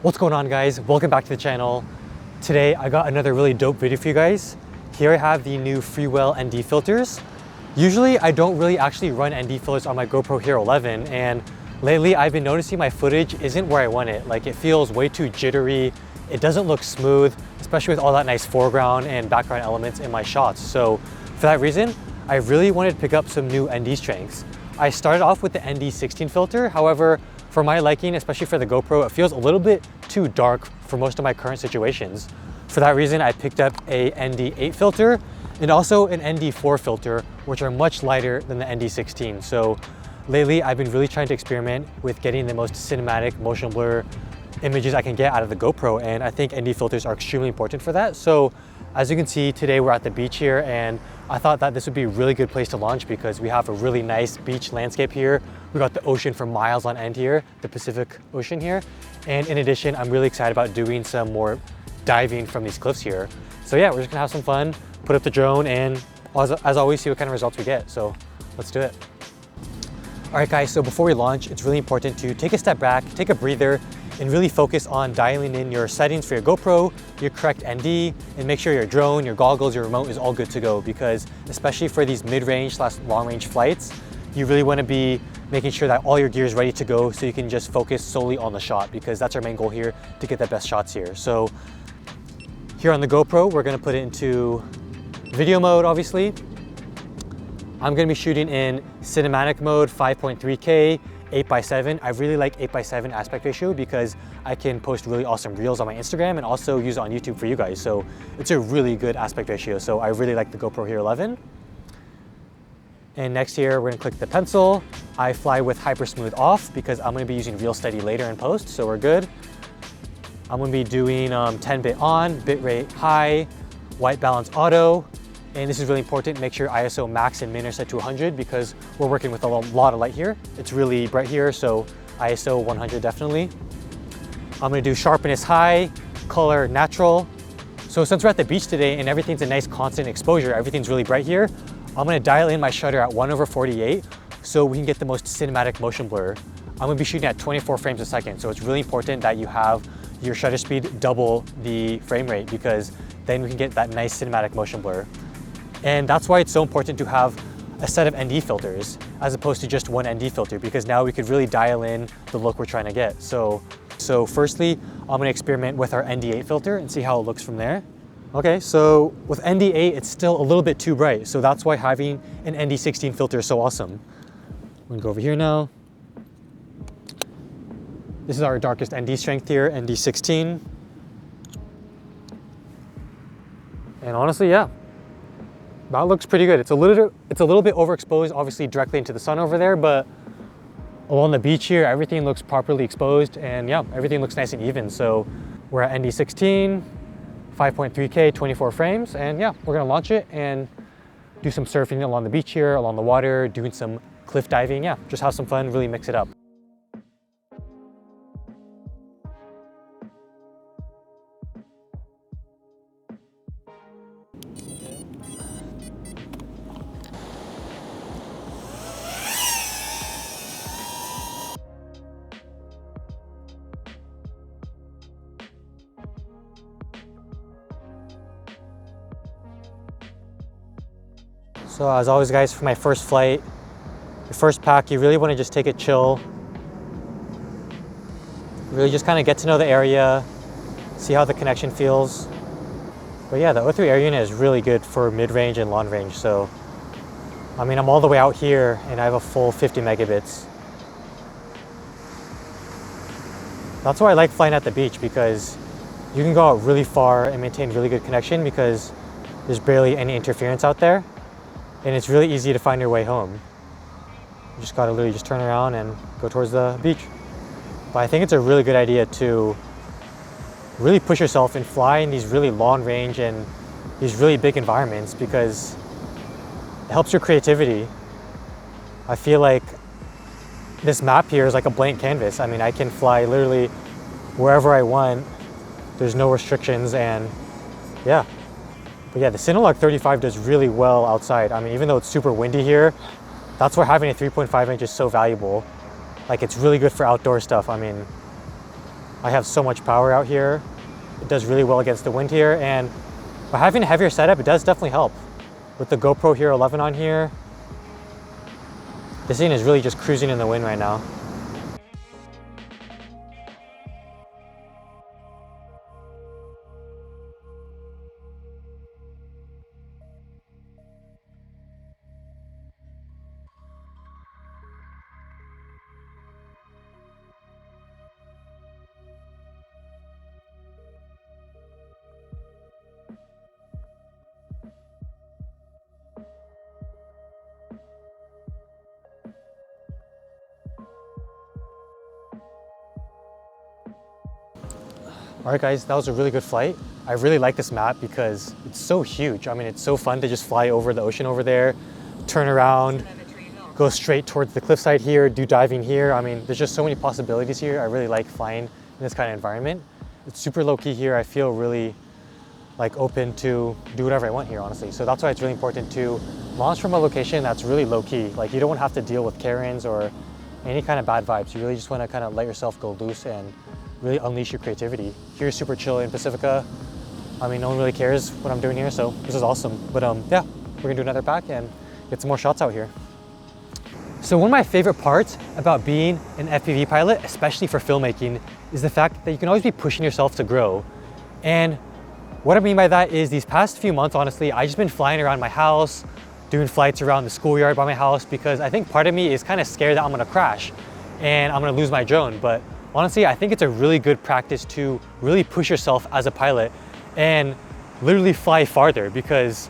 What's going on, guys? Welcome back to the channel. Today I got another really dope video for you guys. Here I have the new Freewell ND filters. Usually I don't really actually run ND filters on my GoPro Hero 11, and lately I've been noticing my footage isn't where I want it. Like, it feels way too jittery. It doesn't look smooth, especially with all that nice foreground and background elements in my shots. So for that reason, I really wanted to pick up some new ND strengths. I started off with the ND16 filter. However, for my liking, especially for the GoPro, it feels a little bit too dark for most of my current situations. For that reason, I picked up a ND8 filter and also an ND4 filter, which are much lighter than the ND16. So lately, I've been really trying to experiment with getting the most cinematic motion blur images I can get out of the GoPro, and I think ND filters are extremely important for that. So as you can see, today we're at the beach here, and I thought that this would be a really good place to launch because we have a really nice beach landscape here. We got the ocean for miles on end here, the Pacific Ocean here. And in addition, I'm really excited about doing some more diving from these cliffs here. So yeah, we're just gonna have some fun, put up the drone, and as always, see what kind of results we get. So let's do it. All right, guys, so before we launch, it's really important to take a step back, take a breather, and really focus on dialing in your settings for your GoPro, your correct ND, and make sure your drone, your goggles, your remote is all good to go, because especially for these mid-range / long-range flights, you really want to be making sure that all your gear is ready to go so you can just focus solely on the shot, because that's our main goal here, to get the best shots here. So here on the GoPro, we're going to put it into video mode, obviously. I'm going to be shooting in cinematic mode, 5.3K, 8x7. I really like 8x7 aspect ratio because I can post really awesome reels on my Instagram and also use it on YouTube for you guys. So it's a really good aspect ratio. So I really like the GoPro Hero 11. And next here, we're gonna click the pencil. I fly with hyper smooth off because I'm gonna be using real steady later in post, so we're good. I'm gonna be doing 10-bit on, bitrate high, white balance auto. And this is really important, make sure ISO max and min are set to 100 because we're working with a lot of light here. It's really bright here, so ISO 100 definitely. I'm gonna do sharpness high, color natural. So since we're at the beach today and everything's a nice constant exposure, everything's really bright here, I'm gonna dial in my shutter at 1/48 so we can get the most cinematic motion blur. I'm gonna be shooting at 24 frames a second, so it's really important that you have your shutter speed double the frame rate because then we can get that nice cinematic motion blur. And that's why it's so important to have a set of ND filters as opposed to just one ND filter, because now we could really dial in the look we're trying to get. So firstly, I'm gonna experiment with our ND8 filter and see how it looks from there. Okay, so with ND8, it's still a little bit too bright. So that's why having an ND16 filter is so awesome. I'm gonna go over here now. This is our darkest ND strength here, ND16. And honestly, yeah, that looks pretty good. It's a little bit overexposed, obviously directly into the sun over there, but along the beach here, everything looks properly exposed, and yeah, everything looks nice and even. So we're at ND16, 5.3K, 24 frames, and yeah, we're gonna launch it and do some surfing along the beach here, along the water, doing some cliff diving. Yeah, just have some fun, really mix it up. So as always, guys, for my first flight, your first pack, you really want to just take it chill. Really just kind of get to know the area, see how the connection feels. But yeah, the O3 air unit is really good for mid-range and long range. So, I mean, I'm all the way out here and I have a full 50 megabits. That's why I like flying at the beach, because you can go out really far and maintain really good connection because there's barely any interference out there. And it's really easy to find your way home. You just gotta literally just turn around and go towards the beach. But I think it's a really good idea to really push yourself and fly in these really long range and these really big environments because it helps your creativity. I feel like this map here is like a blank canvas. I mean, I can fly literally wherever I want. There's no restrictions, and yeah. But yeah, the Cinelog 35 does really well outside. I mean, even though it's super windy here, that's why having a 3.5 inch is so valuable. Like, it's really good for outdoor stuff. I mean, I have so much power out here. It does really well against the wind here, and by having a heavier setup, it does definitely help. With the GoPro Hero 11 on here, this thing is really just cruising in the wind right now. All right guys, that was a really good flight. I really like this map because it's so huge. I mean, it's so fun to just fly over the ocean over there, turn around, go straight towards the cliffside here, do diving here. I mean, there's just so many possibilities here. I really like flying in this kind of environment. It's super low key here. I feel really like open to do whatever I want here, honestly. So that's why it's really important to launch from a location that's really low key. Like you don't have to deal with Karens or any kind of bad vibes. You really just want to kind of let yourself go loose and really unleash your creativity. Here's super chill in Pacifica. I mean, no one really cares what I'm doing here, so this is awesome. But yeah, we're gonna do another pack and get some more shots out here. So one of my favorite parts about being an FPV pilot, especially for filmmaking, is the fact that you can always be pushing yourself to grow. And what I mean by that is these past few months, honestly, I've just been flying around my house, doing flights around the schoolyard by my house, because I think part of me is kind of scared that I'm gonna crash and I'm gonna lose my drone. But honestly, I think it's a really good practice to really push yourself as a pilot and literally fly farther, because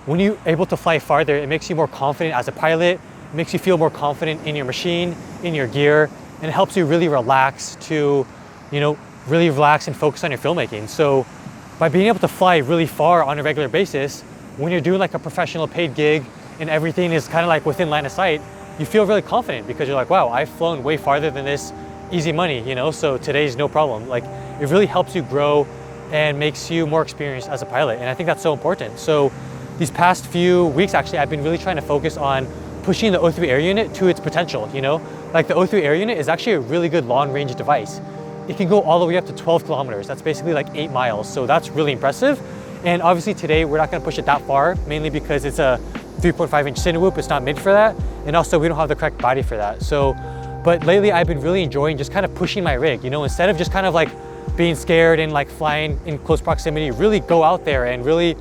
when you're able to fly farther, it makes you more confident as a pilot, it makes you feel more confident in your machine, in your gear, and it helps you really relax to, you know, really relax and focus on your filmmaking. So by being able to fly really far on a regular basis, when you're doing like a professional paid gig and everything is kind of like within line of sight, you feel really confident because you're like, wow, I've flown way farther than this, easy money, you know, so today's no problem. Like it really helps you grow and makes you more experienced as a pilot. And I think that's so important. So these past few weeks, actually, I've been really trying to focus on pushing the O3 Air Unit to its potential, you know? Like the O3 Air Unit is actually a really good long range device. It can go all the way up to 12 kilometers. That's basically like 8 miles. So that's really impressive. And obviously today we're not gonna push it that far, mainly because it's a 3.5-inch Cinewhoop. It's not made for that. And also we don't have the correct body for that. So, but lately I've been really enjoying just kind of pushing my rig, you know, instead of just kind of like being scared and like flying in close proximity, really go out there and really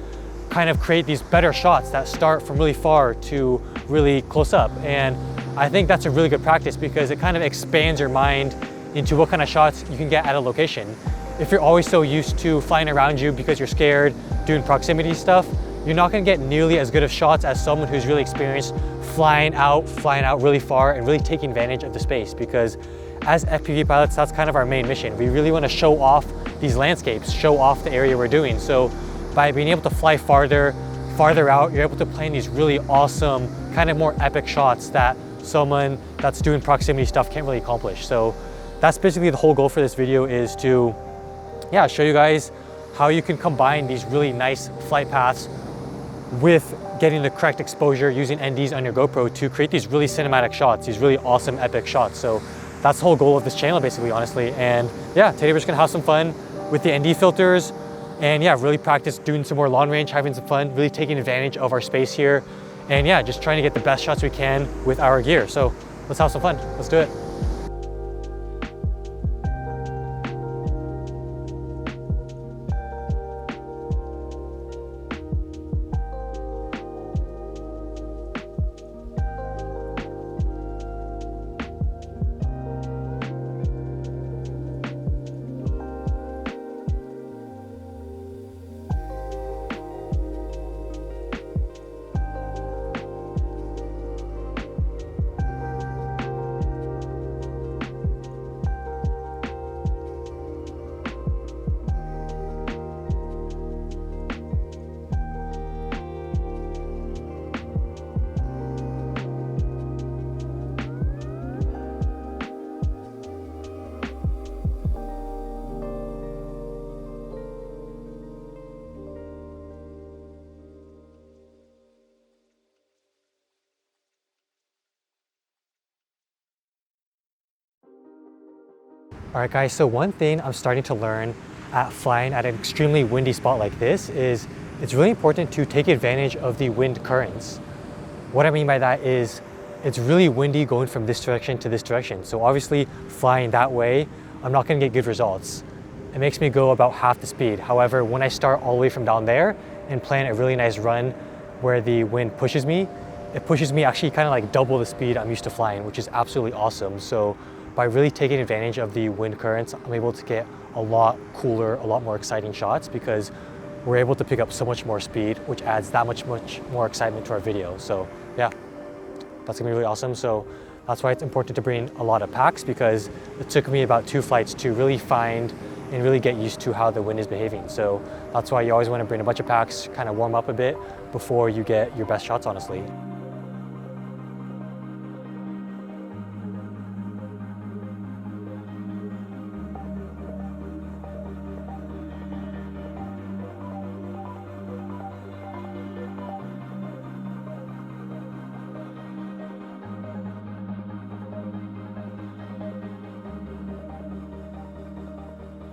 kind of create these better shots that start from really far to really close up. And I think that's a really good practice because it kind of expands your mind into what kind of shots you can get at a location. If you're always so used to flying around you because you're scared, doing proximity stuff, you're not gonna get nearly as good of shots as someone who's really experienced flying out really far and really taking advantage of the space. Because as FPV pilots, that's kind of our main mission. We really wanna show off these landscapes, show off the area we're doing. So by being able to fly farther out, you're able to play in these really awesome, kind of more epic shots that someone that's doing proximity stuff can't really accomplish. So that's basically the whole goal for this video, is to, yeah, show you guys how you can combine these really nice flight paths with getting the correct exposure using NDs on your GoPro to create these really cinematic shots, these really awesome epic shots. So that's the whole goal of this channel basically, honestly. And yeah, today we're just gonna have some fun with the ND filters and yeah, really practice doing some more long range, having some fun, really taking advantage of our space here. And yeah, just trying to get the best shots we can with our gear. So let's have some fun, let's do it. All right guys, so one thing I'm starting to learn at flying at an extremely windy spot like this is it's really important to take advantage of the wind currents. What I mean by that is it's really windy going from this direction to this direction. So obviously flying that way, I'm not gonna get good results. It makes me go about half the speed. However, when I start all the way from down there and plan a really nice run where the wind pushes me, it pushes me actually kind of like double the speed I'm used to flying, which is absolutely awesome. So by really taking advantage of the wind currents, I'm able to get a lot cooler, a lot more exciting shots because we're able to pick up so much more speed, which adds that much more excitement to our video. So yeah, that's gonna be really awesome. So that's why it's important to bring a lot of packs, because it took me about 2 flights to really find and really get used to how the wind is behaving. So that's why you always want to bring a bunch of packs, kind of warm up a bit before you get your best shots, honestly.